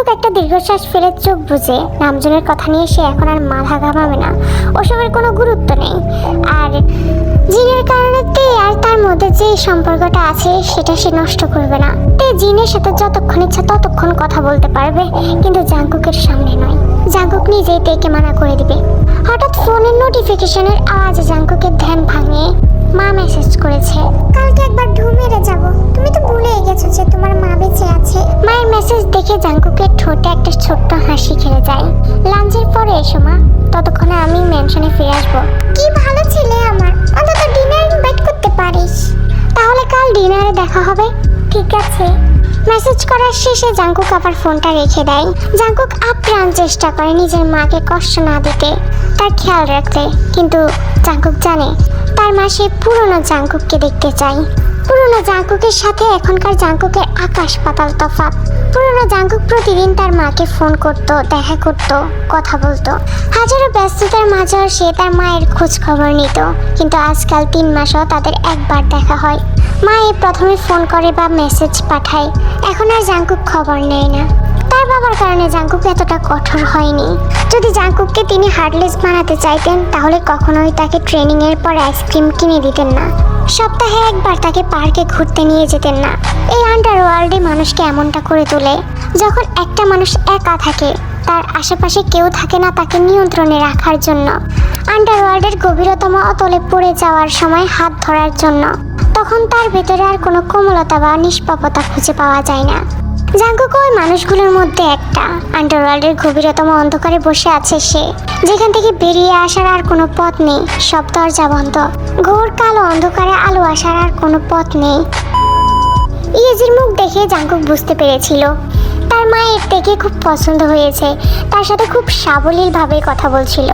Jungkook একটা দীর্ঘশ্বাস ফেলে চোখ বুজে নামজনের কথা নিয়ে সে এখন আর মাথা ঘামাবে না। ওসবের কোনো গুরুত্ব নেই। আর জিনের কারণে তে আর তার মধ্যে যে সম্পর্কটা আছে সেটা সে নষ্ট করবে না। তে জিনের সাথে যতক্ষণ ইচ্ছা ততক্ষণ কথা বলতে পারবে, কিন্তু জাঙ্কুকের সামনে নয়। জাঙ্কুক নিজেই তেকে মানা করে দিবে। হঠাৎ ফোনের নোটিফিকেশনের আওয়াজে জাঙ্কুকের ধ্যান ভাঙে। মা মেসেজ করেছে, কালকে একবার ঢু মেরে যাব। তুমি তো ভুলে গেছো যে তোমার মা বেঁচে আছে। মায়ের মেসেজ দেখে জাঙ্কুকের ঠোঁটে একটা ছোট্ট হাসি খেলে যায়। লাঞ্চের পরে এসো মা, ততক্ষণে আমি মেনশনে ফিরে আসবো। কি ভালো ছেলে আমার, অন্তত ডিনার ইনভাইট করতে পারিস। তাহলে কাল ডিনারে দেখা হবে। ঠিক আছে। মেসেজ করার শেষে জাঙ্কুক আবার ফোনটা রেখে দেয়। জাঙ্কুক আপ্রাণ চেষ্টা করে নিজের মাকে কষ্ট না দিতে, তার খেয়াল রাখতে, কিন্তু জাঙ্কুক জানে তার মা সেই পুরনো জাঙ্কুককে দেখতে চায়। পুরনো জাঙ্কুকের সাথে এখনকার জাঙ্কুকের আকাশ পাতাল তফাৎ। পুরনো জাঙ্কুক প্রতিদিন তার মাকে ফোন করত, দেখা করত, কথা বলতো। হাজারো ব্যস্ততার মাঝেও সে তার মায়ের খোঁজ খবর নিত, কিন্তু আজকাল 3 মাসও তাদের একবার দেখা হয়। মা এই প্রথমে ফোন করে বা মেসেজ পাঠায়, এখন আর জাঙ্কুক খবর নেয় না। তার বাবার কারণে জাঙ্কুক এতটা কঠোর হয়নি। যদি জাঙ্কুককে তিনি হার্টলেস বানাতে চাইতেন তাহলে কখনোই তাকে ট্রেনিং এর পর আইসক্রিম কিনে দিতেন না, সপ্তাহে একবার তাকে পার্কে ঘুরতে নিয়ে যেতেন না। এই আন্ডারওয়ার্ল্ডে মানুষকে এমনটা করে তোলে। যখন একটা মানুষ একা থাকে, তার আশেপাশে কেউ থাকে না তাকে নিয়ন্ত্রণে রাখার জন্য, আন্ডারওয়ার্ল্ডের গভীরতম অতলে পড়ে যাওয়ার সময় হাত ধরার জন্য, তখন তার ভেতরে আর কোনো কোমলতা বা নিষ্পাপতা খুঁজে পাওয়া যায় না। জাঙ্কুক ওই মানুষগুলোর মধ্যে একটা। আন্ডারওয়ার্ল্ডের গভীরতম অন্ধকারে বসে আছে সে, যেখান থেকে বেরিয়ে আসার আর কোনো পথ নেই। সব দরজা বন্ধ। ঘোর কালো অন্ধকারে আলো আসার আর কোনো পথ নেই। ইয়েজির মুখ দেখে জাঙ্কুক বুঝতে পেরেছিল তার মায়ের থেকে খুব পছন্দ হয়েছে। তার সাথে খুব সাবলীলভাবে কথা বলছিল।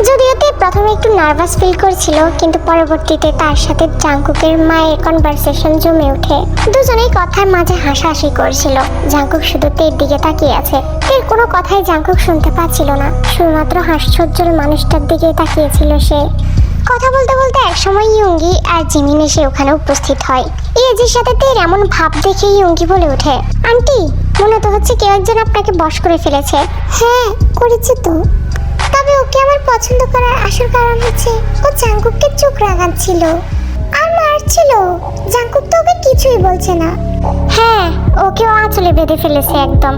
যদিও তে প্রথমে একটু নার্ভাস ফিল করছিল, কিন্তু পরবর্তীতে তার সাথে জাঙ্কুকের মায়ের কনভারসেশন জমে ওঠে। দুজনেই কথার মাঝে হাসাহাসি করছিল। জাঙ্কুক শুধু তের দিকে তাকিয়ে আছে। তের কোনো কথাই জাঙ্কুক শুনতে পাচ্ছিল না, শুধুমাত্র হাস্যোজ্জ্বল মানুষটার দিকে তাকিয়েছিল সে। কথা বলতে বলতে একসময় ইয়ুঙ্গি আর জিমিন এসে ওখানে উপস্থিত হয়। ইয়েজির সাথে তের এমন ভাব দেখে ইয়ুঙ্গি বলে ওঠে, আন্টি, মনে তো হচ্ছে কেউ একজন আপনাকে বশ করে ফেলেছে। হ্যাঁ, করেছে তো। তবে ওকে আমার পছন্দ করার আসল কারণ হচ্ছে ও জাঙ্কুককে চোখ রাগাচ্ছিল আর মারছিল। জাঙ্কুক তো ওকে কিছুই বলছে না। হ্যাঁ, ওকেও আঁচলে বেঁধে ফেলেছে একদম।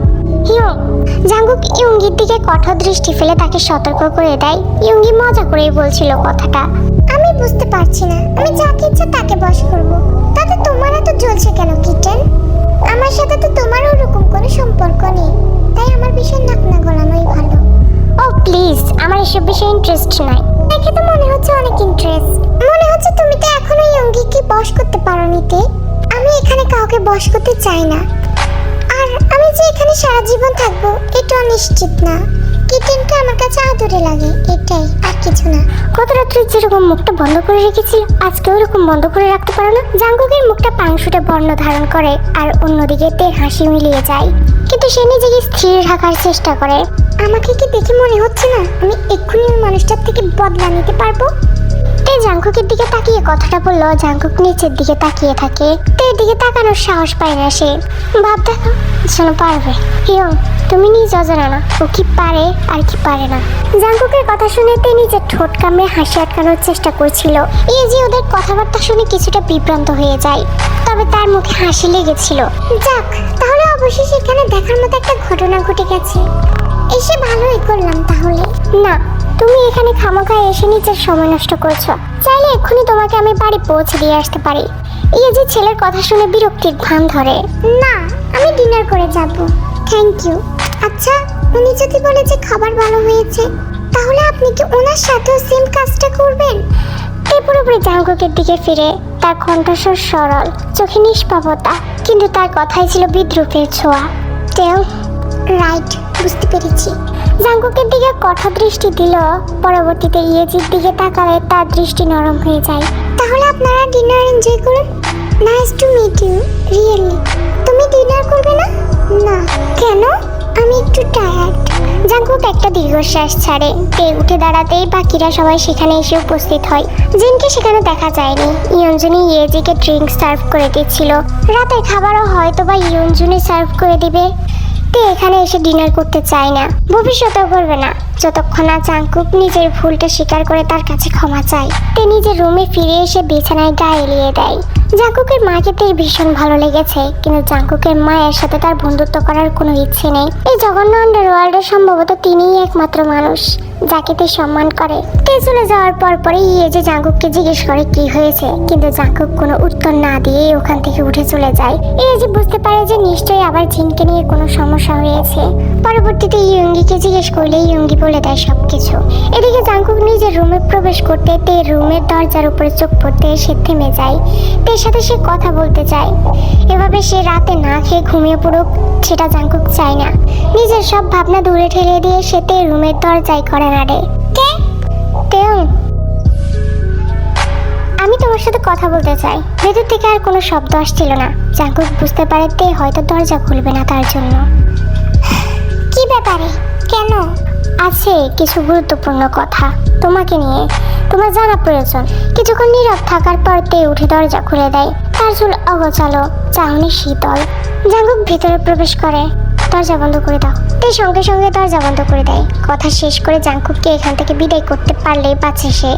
জাঙ্কুক ইয়ুঙ্গির দিকে কঠোর দৃষ্টি ফেলে তাকে সতর্ক করে দেয়। ইয়ুঙ্গি মজা করেই বলছিল কথাটা। আমি বুঝতে পারছি না, আমি যাকে ইচ্ছা তাকে বশ করব। তাতে তোমার এত জ্বলছে কেন কিটেন? আমার সাথে তো তোমার ওরকম কোনো সম্পর্ক নেই, তাই আমার বিষয় নাক না গলানোই ভালো। ও প্লিজ, আমার এসব বিষয়ে ইন্টারেস্ট নাই। দেখে তো মনে হচ্ছে অনেক ইন্টারেস্ট। মনে হচ্ছে তুমি তো এখনো ইয়ুঙ্গিকে বশ করতে পারো নিতে। আমি এখানে কাউকে বশ করতে চাই না, আর আমি যে এখানে সারা জীবন থাকবো এটা নিশ্চিত না। কিটেনকে আমার কাছে আদরে লাগে, এটাই, আর কিছু না। গত রাত্রে যেরকম মুখটা বন্ধ করে রেখেছিল, আজকে ওরকম বন্ধ করে রাখতে পারো না? জাঙ্কুকের মুখটা পাংশুটে বর্ণ ধারণ করে, আর অন্যদিকে তের হাসি মিলিয়ে যায়, কিন্তু সে নিজেকে স্থির রাখার চেষ্টা করে। আমাকে কি দেখে মনে হচ্ছে না আমি এক্ষুনি ওই মানুষটার থেকে বদলা নিতে পারবো? তে জাঙ্কুকের দিকে তাকিয়ে কথাটা বললো। জাঙ্কুক নিচের দিকে তাকিয়ে থাকে। তের দিকে তাকানোর সাহস পায় না সে। ভাব দেখো যেন পারবে। হিয়ং, তুমি নিজেও জানো না ও কি পারে আর কি পারে না। জাঙ্কুকের কথা শুনে তে নিজের ঠোঁট কামড়ে হাসি আটকানোর চেষ্টা করছিল। ইয়েজি ওদের কথাবার্তা শুনে কিছুটা বিভ্রান্ত হয়ে যায়, তবে তার মুখে হাসি লেগেছিল। যাক, তাহলে অবশ্যই সেখানে দেখার মতো একটা ঘটনা ঘটে গেছে। এসে ভালোই করলাম তাহলে। না, তুমি এখানে খামাখায় এসে নিজের সময় নষ্ট করছো। চাইলে এক্ষুনি তোমাকে আমি বাড়ি পৌঁছে দিয়ে আসতে পারি। ইয়েজি ছেলের কথা শুনে বিরক্তির ভান ধরে। না, আমি ডিনার করে যাব। Thank you. আচ্ছা, উনি যদি বলে যে খাবার ভালো হয়েছে, তাহলে আপনি কি ওনার সাথেও সেম কাজটা করবেন? এই পুরোপুরি জাঙ্কুকের দিকে ফিরে। তার কণ্ঠস্বর সরল, চোখে নিষ্পাপতা, কিন্তু তার কথাই ছিল বিদ্রুপের ছোঁয়া। টেল, রাইট, বুঝতে পেরেছি। জাঙ্কুকের দিকে কঠোর দৃষ্টি দিল। পরবর্তীতে ইয়েজির দিকে তাকালে তার দৃষ্টি নরম হয়ে যায়। তাহলে আপনারা ডিনার এনজয় করুন। Nice to meet you, really. তুমি ডিনার করবে না? না। কেন? আমি একটু টায়ার্ড। জাঙ্কুক একটা দীর্ঘশ্বাস ছাড়ে। তে উঠে দাঁড়াতেই বাকিরা সবাই সেখানে এসে উপস্থিত হয়। জিনকে সেখানে দেখা যায়নি। ইয়ঞ্জুনি ইয়েজিকে ড্রিঙ্ক সার্ভ করে দিচ্ছিল। রাতের খাবারও হয়তো বা ইয়ঞ্জুনি সার্ভ করে দিবে। তে এখানে এসে ডিনার করতে চায় না, ভবিষ্যতেও করবে না যতক্ষণ না জাংকুক নিজের ভুলটা স্বীকার করে তার কাছে ক্ষমা চায়। তে নিজের রুমে ফিরে এসে বিছানায় গা এলিয়ে দেয়। জাংকুকের মাকে তে ভীষণ ভালো লেগেছে, কিন্তু জাংকুকের মায়ের সাথে তার বন্ধুত্ব করার কোনো ইচ্ছে নেই। এই জঘন্য আন্ডারওয়ার্ল্ডে সম্ভবত তিনিই একমাত্র মানুষ যাকে তে সম্মান করে। তে চলে যাওয়ার পরেই ইয়েজি জাংকুককে জিজ্ঞেস করে কি হয়েছে, কিন্তু জাংকুক কোনো উত্তর না দিয়ে ওখান থেকে উঠে চলে যায়। ইয়েজি বুঝতে পারে যে নিশ্চয়ই আবার জিনকে নিয়ে কোনো সমস্যা হয়েছে। পরবর্তীতে ইয়ঙ্গিকে জিজ্ঞেস করলে ইয়ঙ্গি বলে দেয় সবকিছু। এদিকে জাংকুক নিজের রুমে প্রবেশ করতে তে রুমের দরজার উপরে চোখ পড়তে সে থেমে যায়। তের সাথে সে কথা বলতে চায়। এভাবে সে রাতে না খেয়ে ঘুমিয়ে পড়ুক সেটা জাংকুক চায় না। নিজের সব ভাবনা দূরে ঠেলে দিয়ে সে তে রুমের দরজায় করে নাড়ে। কে? তেও, আমি তোমার সাথে কথা বলতে চাই। ভেতর থেকে আর কোনো শব্দ আসছিল না। জাংকুক বুঝতে পারে তে হয়তো দরজা খুলবে না তার জন্য। কি ব্যাপারে? কেন? আছে কিছু গুরুত্বপূর্ণ কথা তোমাকে নিয়ে, তোমার জানা প্রয়োজন। কিছুক্ষণ নীরব থাকার পর তে উঠে দরজা খুলে দেয়। তার চুল অগোছালো, চাহনি শীতল। জাংকুক ভেতরে প্রবেশ করে। দরজা বন্ধ করে দাও। তে সঙ্গে সঙ্গে দরজা বন্ধ করে দেয়। কথা শেষ করে জাংকুককে এখান থেকে বিদায় করতে পারলেই বাঁচে সে।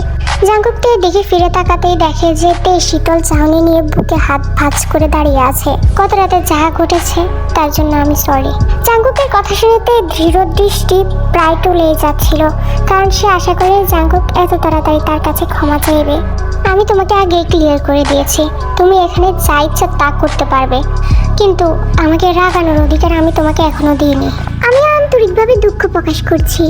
জাংকুক তে দিকে ফিরে তাকাতেই দেখে যে তে শীতল চাহনি নিয়ে বুকে হাত ভাঁজ করে দাঁড়িয়ে আছে। গত রাতে যাহা ঘটেছে তার জন্য আমি সরি। জাংকুকের কথা শুনে তে দৃঢ় দৃষ্টি প্রায় টলে যাচ্ছিল, কারণ সে আশা করে জাংকুক এত তাড়াতাড়ি তার কাছে ক্ষমা চাইবে। আমি তোমাকে আগেই ক্লিয়ার করে দিয়েছি, তুমি এখানে যা ইচ্ছা তা করতে পারবে, কিন্তু আমাকে রাগানোর অধিকার আমি তোমাকে এখনো দিইনি। আমি আন্তরিকভাবে দুঃখ প্রকাশ করছি,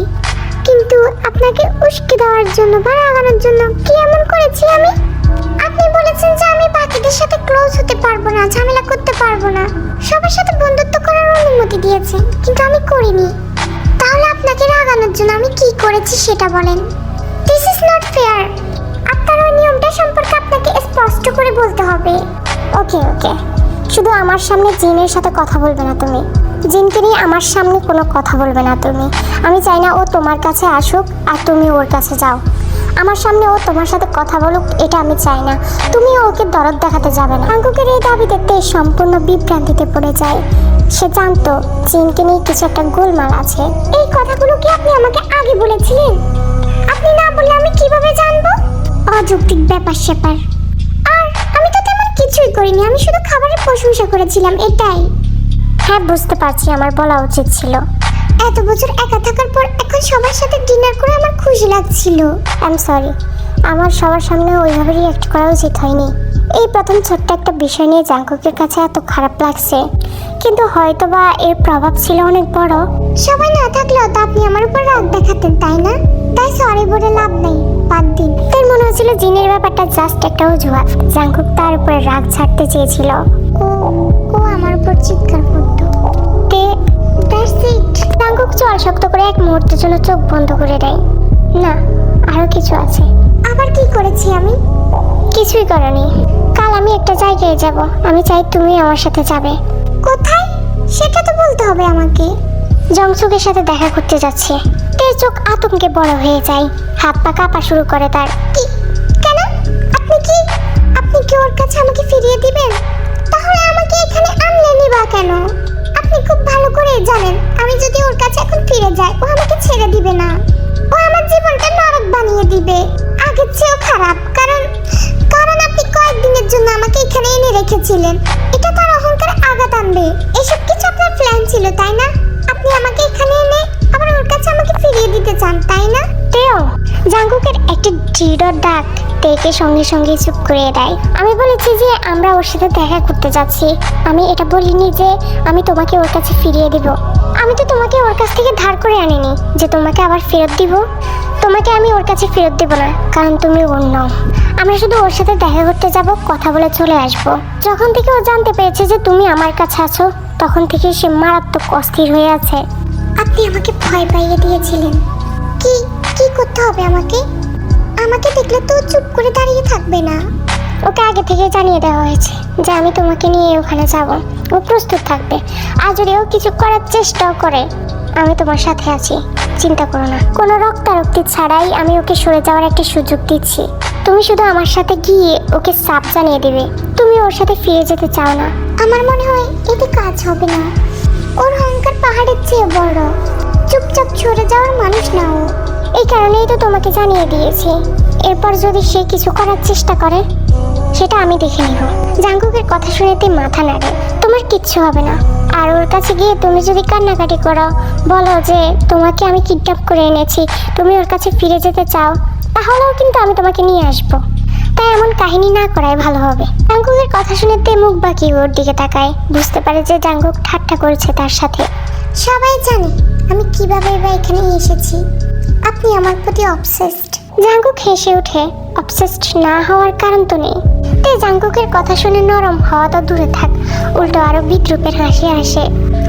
কিন্তু আপনাকে উস্কে দেওয়ার জন্য বা রাগানোর জন্য কি এমন করেছি আমি? আপনি বলেছেন যে আমি বাকিদের সাথে ক্লোজ হতে পারবো না, ঝামেলা করতে পারবো না, সবার সাথে বন্ধুত্ব করার অনুমতি দিয়েছেন, কিন্তু আমি করিনি। তাহলে আপনাকে রাগানোর জন্য আমি কি করেছি সেটা বলেন। This is not fair. আপনার ওই নিয়মটা সম্পর্কে আপনাকে স্পষ্ট করে বলতে হবে। ওকে ওকে, শুধু আমার সামনে জিনের সাথে কথা বলবে না তুমি। জিনকে নিয়ে আমার সামনে কোনো কথা বলবে না তুমি। আমি চাই না ও তোমার কাছে আসুক আর তুমি ওর কাছে যাও। আমার সামনে ও তোমার সাথে কথা বলুক, এটা আমি চাই না। তুমিও ওকে দরদ দেখাতে যাবে না। জাংকুকের এই দাবিতে তে সম্পূর্ণ বিভ্রান্তিতে পড়ে যায়। সে জানতো জিনকে নিয়ে কিছু একটা গোলমাল আছে। এই কথাগুলো কি আপনি আমাকে আগে বলেছিলেন? আপনি না বললে আমি কিভাবে জানবো? অযৌক্তিক ব্যাপার স্যাপার। আর আমি তো তেমন কিছুই করিনি, আমি শুধু খাবারের প্রশংসা করেছিলাম, এটাই। হ্যাঁ বুঝতে পারছি, আমার বলা উচিত ছিল। এত বছর একা থাকার পর এখন সবার সাথে ডিনার করে আমার খুশি লাগছিল। আই এম সরি, আমার সবার সামনে ওইভাবে রিঅ্যাক্ট করা উচিত হয়নি। এই প্রথম ছোট্ট একটা বিষয় নিয়ে জাংকুকের কাছে এত খারাপ লাগছে, কিন্তু হয়তোবা এর প্রভাব ছিল অনেক বড়। সবাই না থাকলেও তো আপনি আমার উপর রাগ দেখাতেন, তাই না? তাই সরি বলে লাভ নেই, বাদ দিন। তার মনে হচ্ছিল জিনের ব্যাপারটা জাস্ট একটা অজুহাত। জাংকুক তার উপরে রাগ ছাড়তে চেয়েছিল। ও আমার উপর চিৎকার করতো। জাংকুক চল শক্ত করে এক মুহূর্তের জন্য চোখ বন্ধ করে দেয়। না, আরো কিছু আছে। আবার কি করেছি আমি? কিছুই করনি। কাল আমি একটা জায়গায় যাব, আমি চাই তুমি আমার সাথে যাবে। কোথায় সেটা তো বলতে হবে আমাকে। জংসুকের সাথে দেখা করতে যাচ্ছে। তের চোখ আতঙ্কে বড় হয়ে যায়, হাত পা কাঁপা শুরু করে তার। কি? কেন? আপনি কি ওর কাছে আমাকে ফিরিয়ে দিবেন? তাহলে আমাকে এখানে আনলেনই বা কেন? আপনি খুব ভালো করে জানেন আমি যদি ওর কাছে এখন ফিরে যাই ও আমাকে ছেড়ে দিবে না। ও আমার জীবনটা নরক বানিয়ে দিবে, আগের চেয়েও খারাপ। কারণ আপনি কয়েকদিনের জন্য আমাকে এখানে এনে রেখেছিলেন, এটা তার অহংকারে আঘাত আনবে। এসব কিছু আপনার প্ল্যান ছিল, তাই না? আপনি আমাকে এখানে এনে আবার ওর কাছে আমাকে ফিরিয়ে দিতে চান, তাই না? তেও, জাংকুকের একটা দৃঢ় ডাক তেকে সঙ্গে সঙ্গে চুপ করিয়ে দেয়। আমি বলেছি যে আমরা ওর সাথে দেখা করতে যাচ্ছি, আমি এটা বলিনি যে আমি তোমাকে ওর কাছে ফিরিয়ে দিব। আমি তো তোমাকে ওর কাছ থেকে ধার করে আনিনি যে তোমাকে আবার ফেরত দিব। তোমাকে আমি ওর কাছে ফেরত দেব না, কারণ তুমি ওর নও। আমরা শুধু ওর সাথে দেখা করতে যাব, কথা বলে চলে আসব। যখন থেকে ও জানতে পেরেছে যে তুমি আমার কাছে আছো, তখন থেকে সে মারাত্মক অস্থির হয়ে আছে। আপনি আমাকে ভয় পাইয়ে দিয়েছিলেন। কি করতে হবে আমাকে? আমাকে দেখলে তো চুপ করে দাঁড়িয়ে থাকবে না। ওকে আগে থেকে জানিয়ে দেওয়া হয়েছে যে আমি তোমাকে নিয়ে ওখানে যাব, ও প্রস্তুত থাকবে। আর যদি ও কিছু করার চেষ্টাও করে, আমি তোমার সাথে আছি, চিন্তা করো না। কোনো রক্তারক্তি ছাড়াই আমি ওকে সরে যাওয়ার একটা সুযোগ দিচ্ছি। তুমি শুধু আমার সাথে গিয়ে ওকে সাপ জানিয়ে দেবে তুমি ওর সাথে ফিরে যেতে চাও না। আমার মনে হয় এতে কাজ হবে না। ওর অন্ধকার পাহাড়ের চেয়ে বড়, চুপচাপ সরে যাওয়ার মানুষ না ও। এই কারণেই তো তোমাকে জানিয়ে দিয়েছি, এরপর যদি সে কিছু করার চেষ্টা করে সেটা আমি দেখে নিব। জাঙ্কুকের কথা শুনেতে মাথা নাড়ে, তোমার কিচ্ছু হবে না। আর ওর কাছে গিয়ে তুমি যদি কান্নাকাটি করো, বলো যে তোমাকে আমি কিডন্যাপ করে এনেছি, তুমি ওর কাছে ফিরে যেতে চাও, তাহলেও কিন্তু আমি তোমাকে নিয়ে আসবো। তাই এমন কাহিনী না করাই ভালো হবে। জাঙ্কুকের কথা শুনেতে মুখ বাঁকিয়ে ওর দিকে তাকায়, বুঝতে পারে যে জাঙ্কুক ঠাট্টা করেছে তার সাথে। সবাই জানে আমি কিভাবে বা এখানে এসেছি, আপনি আমার প্রতি অবসেসড। জাঙ্কুক হেসে ওঠে, অবসেসড না হওয়ার কারণ তো নেই। তে জাঙ্কুকের কথা শুনে নরম হওয়া তো দূরে থাক, উল্টো আরো বিদ্রুপের হাসি আসে।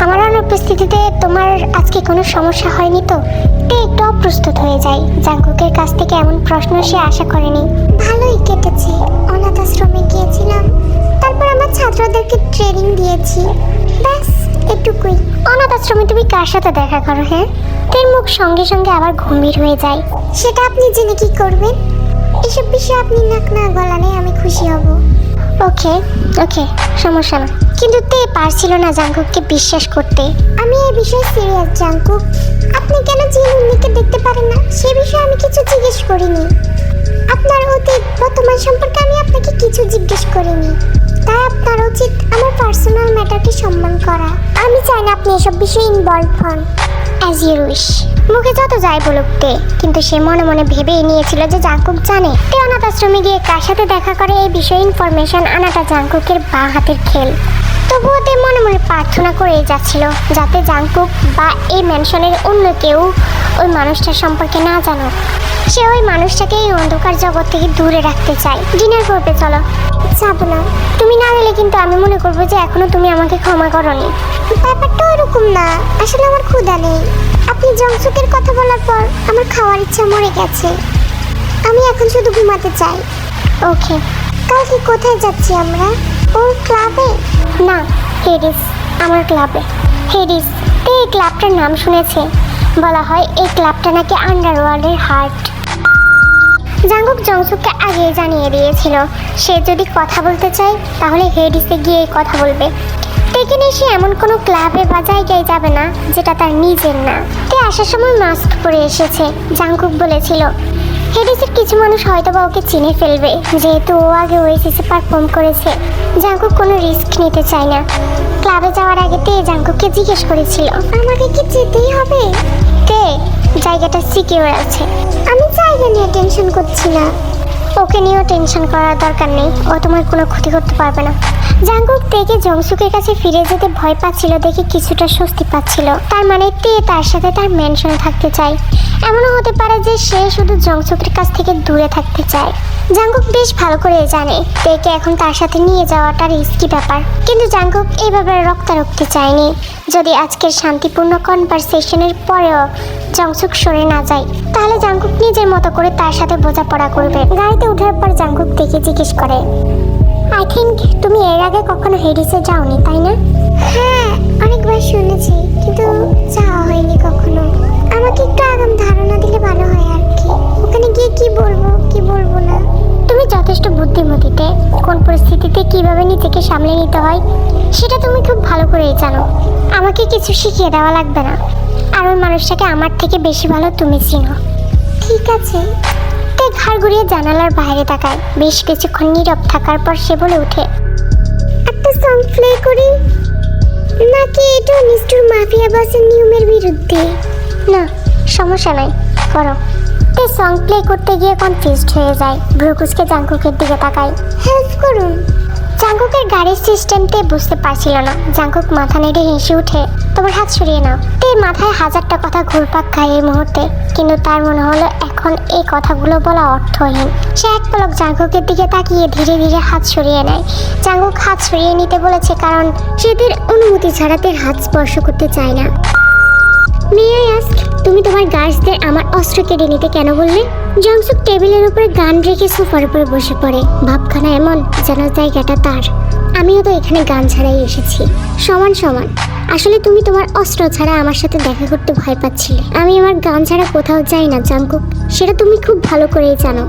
আমার অনুপস্থিতিতে তোমার আজকে কোনো সমস্যা হয়নি তো? তে একটু অপ্রস্তুত হয়ে যায়, জাঙ্কুকের কাছ থেকে এমন প্রশ্ন সে আশা করেনি। ভালোই কেটেছে, অনাথ আশ্রমে গিয়েছিলাম, তারপর আমার ছাত্রদেরকে ট্রেনিং দিয়েছি, ব্যাস এটুকুই। অনাথ আশ্রমে তুমি কার সাথে দেখা করো? হ্যাঁ, তের মুখ সঙ্গে সঙ্গে আবার গম্ভীর হয়ে যায়। সেটা আপনি জেনে কি করবেন? এসব বিষয়ে আপনি নাক না গলালে আমি খুশি হব। ওকে ওকে, সমস্যা না। কিন্তু তে পারছিল না জাঙ্কুককে বিশ্বাস করতে। আমি এই বিষয়ে সিরিয়াস জাঙ্কুক, আপনি কেন জিনুন্নিকে দেখতে পারেন না সে বিষয়ে আমি কিছু জিজ্ঞেস করিনি। আপনার অতীত বর্তমান সম্পর্কে আমি আপনাকে কিছু জিজ্ঞেস করিনি, তাই আপনার উচিত আমার পার্সোনাল ম্যাটারকে সম্মান করা। আমি চাই না আপনি এসব বিষয়ে ইনভলভ হন। As you wish. মুখে যত যাই বলুক তে, কিন্তু সে মনে মনে ভেবেই নিয়েছিল যে জাঙ্কুক জানে তে অনাথ আশ্রমে গিয়ে কার সাথে দেখা করে এই বিষয়ে ইনফরমেশন আনাটা জাঙ্কুকের বাঁ হাতের খেল। তবুও তে মনে মনে প্রার্থনা করেই যাচ্ছিল যাতে জাঙ্কুক বা এই ম্যানশনের অন্য কেউ ওই মানুষটার সম্পর্কে না জানুক। সে ওই মানুষটাকে এই অন্ধকার জগৎ থেকে দূরে রাখতে চায়। ডিনার করবে চলো। যাবো না। তুমি না গেলে কিন্তু আমি মনে করবো যে এখনো তুমি আমাকে ক্ষমা করোনি। ব্যাপারটা ওরকম না, আসলে আমার ক্ষুধা নেই। আপনি জংসুকের কথা বলার পর আমার খাওয়ার ইচ্ছা মরে গেছে, আমি এখন শুধু ঘুমাতে চাই। ওকে, কালকে কোথায় যাচ্ছি আমরা? ওর ক্লাবে? না, হেডিস, আমার ক্লাবে। হেডিস, এই ক্লাবটার নাম শুনেছে, বলা হয় এই ক্লাবটা নাকি আন্ডারওয়ার্ল্ডের হার্ট। জাঙ্কুক জংসুককে আগেই জানিয়ে দিয়েছিল সে যদি কথা বলতে চায় তাহলে হেডিসে গিয়ে কথা বলবে। এখানে সে এমন কোনো ক্লাবে বা জায়গায় যাবে না যেটা তার নিজের না। তে আসার সময় মাস্ক পরে এসেছে, জাঙ্কুক বলেছিল। হেডিসের কিছু মানুষ হয়তো বা ওকে চিনে ফেলবে, যেহেতু ও আগে ওয়েসিসে পারফর্ম করেছে। জাঙ্কুক কোনো রিস্ক নিতে চায় না। ক্লাবে যাওয়ার আগে তে জাঙ্কুককে জিজ্ঞেস করেছিল, আমাকে কি যেতেই হবে? তে, জায়গাটা সিকিউর আছে। আমি জায়গা নিয়ে টেনশন করছি না। ওকে নিয়েও টেনশন করার দরকার নেই, ও তোমার কোনো ক্ষতি করতে পারবে না। জাঙ্কুক তেকে জংসুকের কাছে ফিরে যেতে ভয় পাচ্ছিল দেখে কিছুটা স্বস্তি পাচ্ছিল। তার মানে তে তার সাথে তার ম্যানশনে থাকতে চায়। এমনও হতে পারে যে সে শুধু জংসুকের কাছ থেকে দূরে থাকতে চায়। জাঙ্কুক বেশ ভালো করে জানে তেকে এখন তার সাথে নিয়ে যাওয়াটা রিস্কি ব্যাপার, কিন্তু জাঙ্কুক এই ব্যাপারে রক্তারক্তি চায়নি। যদি আজকের শান্তিপূর্ণ কনভারসেশনের পরেও জংসুক সরে না যায় তাহলে জাঙ্কুক নিজের মতো করে তার সাথে বোঝাপড়া করবে। গাড়িতে ওঠার পর জাঙ্কুক তেকে জিজ্ঞেস করে, আই থিঙ্ক তুমি এর আগে কখনো হেডিসে যাওনি, তাই না? হ্যাঁ, অনেকবার শুনেছি, কিন্তু যাওয়া হয়নি কখনো। আমাকে একটু আগাম ধারণা দিলে ভালো হয় আর কি। ওখানে গিয়ে কি বলবো কি বলবো না। তুমি যথেষ্ট বুদ্ধিমতীতে, কোন পরিস্থিতিতে কিভাবে নিজেকে সামলে নিতে হয় সেটা তুমি খুব ভালো করেই জানো। আমাকে কিছু শিখিয়ে দেওয়া লাগবে না, আর ওই মানুষটাকে আমার থেকে বেশি ভালো তুমি চিনো। ঠিক আছে। তে ঘাড় ঘুরিয়ে জানালার বাইরে তাকায়। বেশ কিছুক্ষণ নীরব থাকার পর সে বলে ওঠে, একটা সং প্লে করি নাকি এটা মিস্টার মাফিয়া বসের নিয়মের বিরুদ্ধে? না, সমস্যা নাই, করো। তে সং প্লে করতে গিয়ে কনফিউজড হয়ে যায়। ব্রুকুসকে জাঙ্কুকের দিকে তাকায়, হেল্প করুন। জাঙ্কুকের গাড়ির সিস্টেমতে বুঝতে পারছিল না। জাঙ্কুক মাথা নেড়ে হেসে উঠে, তোমার হাত সরিয়ে নাও। তে মাথায় হাজারটা কথা ঘুরপাক খায় এই মুহূর্তে, কিন্তু তার মনে হলো এখন এই কথাগুলো বলা অর্থহীন। সে এক পলক জাঙ্কুকের দিকে তাকিয়ে ধীরে ধীরে হাত সরিয়ে নেয়। জাঙ্কুক হাত সরিয়ে নিতে বলেছে কারণ সে তের অনুমতি ছাড়া তের হাত স্পর্শ করতে চায় না। মে আই আস্ক, তুমি তোমার গার্ডসদের আমার অস্ত্র কেড়ে নিতে কেন বললে? জংসুক টেবিলের উপরে গান রেখে সোফার উপরে বসে পড়ে, ভাবখানা এমন যেন জায়গাটা তার। আমিও তো এখানে গান ছাড়াই এসেছি, সমান সমান। আসলে তুমি তোমার অস্ত্র ছাড়া আমার সাথে দেখা করতে ভয় পাচ্ছিলে। আমি আমার গান ছাড়া কোথাও যাই না জাঙ্কুক, সেটা তুমি খুব ভালো করেই জানো।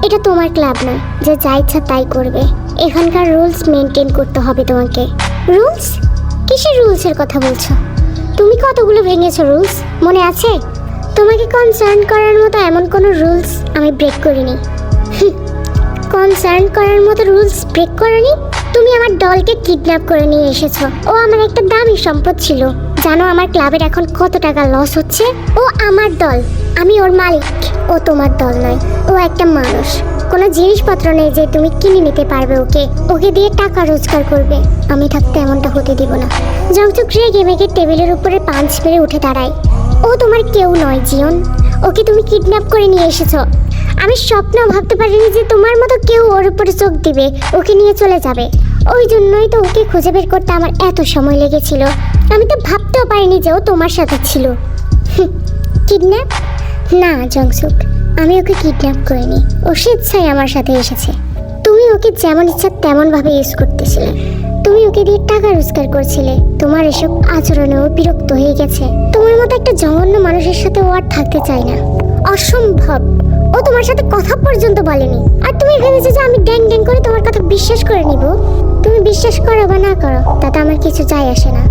এটা তোমার ক্লাব নয় যে যা ইচ্ছা তাই করবে। এখানকার রুলস মেনটেন করতে হবে তোমাকে। রুলস? কিসের রুলসের কথা বলছো? তুমি কতগুলো ভেঙেছো রুলস মনে আছে? তোমাকে কনসার্ন করার মতো এমন কোনো রুলস আমি ব্রেক করিনি। কনসার্ন করার মতো রুলস ব্রেক করনি? তুমি আমার ডলকে কিডন্যাপ করে নিয়ে এসেছো। ও আমার একটা দামি সম্পদ ছিল। জানো আমার ক্লাবের এখন কত টাকা লস হচ্ছে? ও আমার দল, আমি ওর মালিক। ও তোমার দল নয়, ও একটা মানুষ। কোনো জিনিসপত্র নেই যে তুমি কিনে নিতে পারবে ওকে। ওকে দিয়ে টাকা রোজগার করবে। আমি থাকতে এমনটা হতে দিব না। জংসুক রেগে মেগে টেবিলের উপরে পাঞ্চ মেরে উঠে দাঁড়ায়। ও তোমার কেউ নয় জিয়ন। ওকে তুমি কিডন্যাপ করে নিয়ে এসেছো। আমি স্বপ্নেও ভাবতে পারিনি যে তোমার মতো কেউ ওর উপরে চোখ দিবে, ওকে নিয়ে চলে যাবে। ওই জন্যই তো ওকে খুঁজে বের করতে আমার এত সময় লেগেছিল। আমি তো ভাবতেও পারিনি যে ও তোমার সাথে ছিল। কিডন্যাপ? না জংসুক, আমি ওকে কিডন্যাপ করিনি। ও স্বেচ্ছায় আমার সাথে এসেছে। তুমি ওকে যেমন ইচ্ছা তেমনভাবে ইউজ করতেছিলে। তুমি ওকে দিয়ে টাকা রোজগার করছিলে। তোমার এসব আচরণেও বিরক্ত হয়ে গেছে। তোমার মতো একটা জঘন্য মানুষের সাথে ও আর থাকতে চায় না। অসম্ভব। ও তোমার সাথে কথা পর্যন্ত বলেনি। আর তুমি ভেবেছো যে আমি ড্যাং ড্যাং করে তোমার কথা বিশ্বাস করে নিব? তুমি বিশ্বাস করো বা না করো তাতে আমার কিছু যায় আসে না।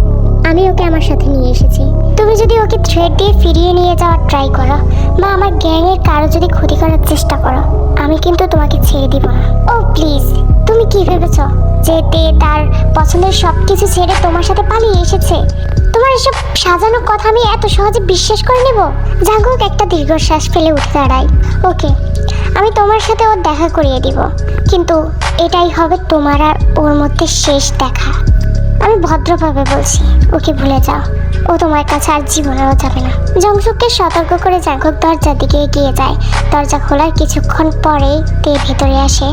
আমি ওকে আমার সাথে নিয়ে এসেছি। তুমি যদি ওকে থ্রেড দিয়ে ফিরিয়ে নিয়ে যাওয়ার ট্রাই করো বা আমার গ্যাংয়ের কারো যদি ক্ষতি করার চেষ্টা করো, আমি কিন্তু তোমাকে ছেড়ে দিব না। ও প্লিজ, তুমি কি ভেবেছো যে তে তার পছন্দের সব কিছু ছেড়ে তোমার সাথে পালিয়ে এসেছে? তোমার এসব সাজানো কথা আমি এত সহজে বিশ্বাস করে নেব? জাঙ্কুক একটা দীর্ঘশ্বাস ফেলে উঠে দাঁড়ায়। ওকে, আমি তোমার সাথে ওর দেখা করিয়ে দিব, কিন্তু এটাই হবে তোমার আর ওর মধ্যে শেষ দেখা। আমি ভদ্রভাবে বলছি, ওকে ভুলে যাও। ও তোমার কাছে আর জীবনেও যাবে না। জংসুককে সতর্ক করে জাঙ্কুক দরজার দিকে এগিয়ে যায়। দরজা খোলার কিছুক্ষণ পরেই তে ভেতরে আসে।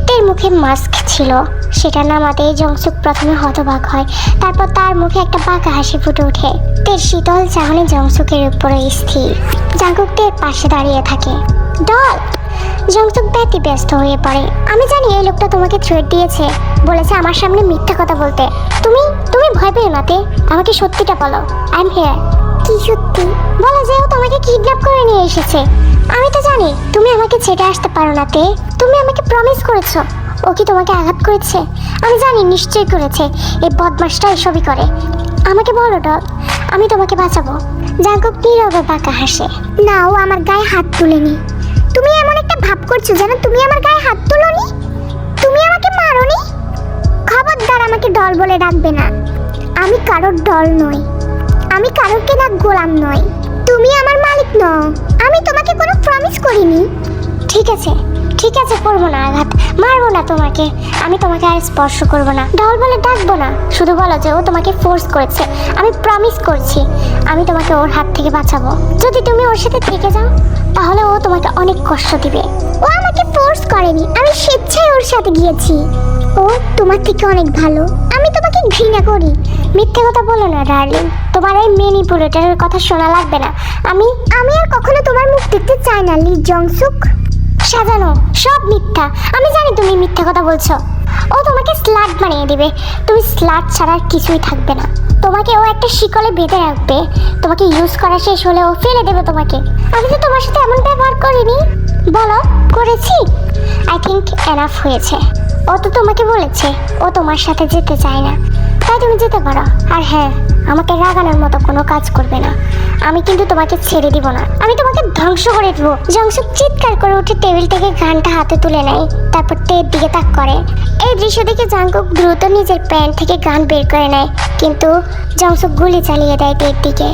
তের মুখে মাস্ক ছিল, সেটা নামাতেই জংসুক প্রথমে হতবাক হয়। তারপর তার মুখে একটা বাঁকা হাসি ফুটে ওঠে। তের শীতল চাহনি জংসুকের উপরে স্থির। জাঙ্কুক তের পাশে দাঁড়িয়ে থাকে। ডল! জংসুক ব্যতিব্যস্ত হয়ে পড়ে। আমি জানি এই লোকটা তোমাকে থ্রেট দিয়েছে, বলেছে আমার সামনে মিথ্যা কথা বলতে। তুমি তুমি ভয় পেও না তে, আমাকে সত্যিটা বলো। I am here. কি সত্যি? বলো যে ও তোমাকে কিডন্যাপ করে নিয়ে এসেছে। আমি তো জানি তুমি আমাকে ছেড়ে আসতে পারো না তে। তুমি আমাকে প্রমিস করেছো। ও কি তোমাকে আঘাত করেছে? আমি জানি নিশ্চয়ই করেছে। এই বদমাসটা এসবই করে। আমাকে বলো ডল, আমি তোমাকে বাঁচাবো। জাঙ্কুক নীরবে বাঁকা হাসে। না, ও আমার গায়ে হাত তুলেনি। তুমি এমন একটা ভাব করছো যেন তুমি আমার গায়ে হাত তুলোনি। তুমি আমাকে মারোনি। খবরদার আমাকে ডল বলে ডাকবে না। আমি কারোর ডল নই। আমি কারোর কেনা গোলাম নই। তুমি আমার মালিক নও। আমি তোমাকে কোনো প্রমিস করিনি। ঠিক আছে, ঠিক আছে, করবো না আঘাত, মারবো না তোমাকে। আমি তোমাকে আর স্পর্শ করবো না। ডল বলে ডাকবো না। শুধু বলো যে ও তোমাকে ফোর্স করেছে। আমি প্রমিস করছি আমি তোমাকে ওর হাত থেকে বাঁচাবো। যদি তুমি ওর সাথে থেকে যাও তাহলে ও তোমাকে অনেক কষ্ট দিবে। ও আমাকে ফোর্স করেনি, আমি স্বেচ্ছায় ওর সাথে গিয়েছি। ও তোমার থেকে অনেক ভালো। আমি তোমাকে ঘৃণা করি। মিথ্যে কথা বলো না ডার্লিং। তোমার এই ম্যানিপুলেটরের কথা শোনা লাগবে না। আমি আর কখনো তোমার মুখ দেখতে চাই না লি জংসুক। সাজানো সব মিথ্যা। আমি জানি তুমি মিথ্যা কথা বলছো। ও তোমাকে স্লাট বানিয়ে দিবে। তুমি স্লাট ছাড়া আর কিছুই থাকবে না। তোমাকে ও একটা শিকলে বেঁধে রাখবে। তোমাকে ইউজ করা শেষ হলে ও ফেলে দেবে তোমাকে। আমি তো তোমার সাথে এমন ব্যবহার করিনি। বলো, করেছি? আই থিঙ্ক এনাফ হয়েছে। ও তো তোমাকে বলেছে ও তোমার সাথে যেতে চায় না, তাই তুমি যেতে পারো। আর হ্যাঁ, আমাকে রাগানোর মতো কোনো কাজ করবে না। আমি কিন্তু তোমাকে ছেড়ে দিব না। আমি তোমাকে ধ্বংস করে দেবো। জংসুক চিৎকার করে উঠে টেবিল থেকে গানটা হাতে তুলে নেয়। তারপর তের দিকে তাক করে। এই দৃশ্য দেখে জাঙ্কুক দ্রুত নিজের প্যান্ট থেকে গান বের করে নেয়, কিন্তু জংসুক গুলি চালিয়ে দেয় তের দিকে।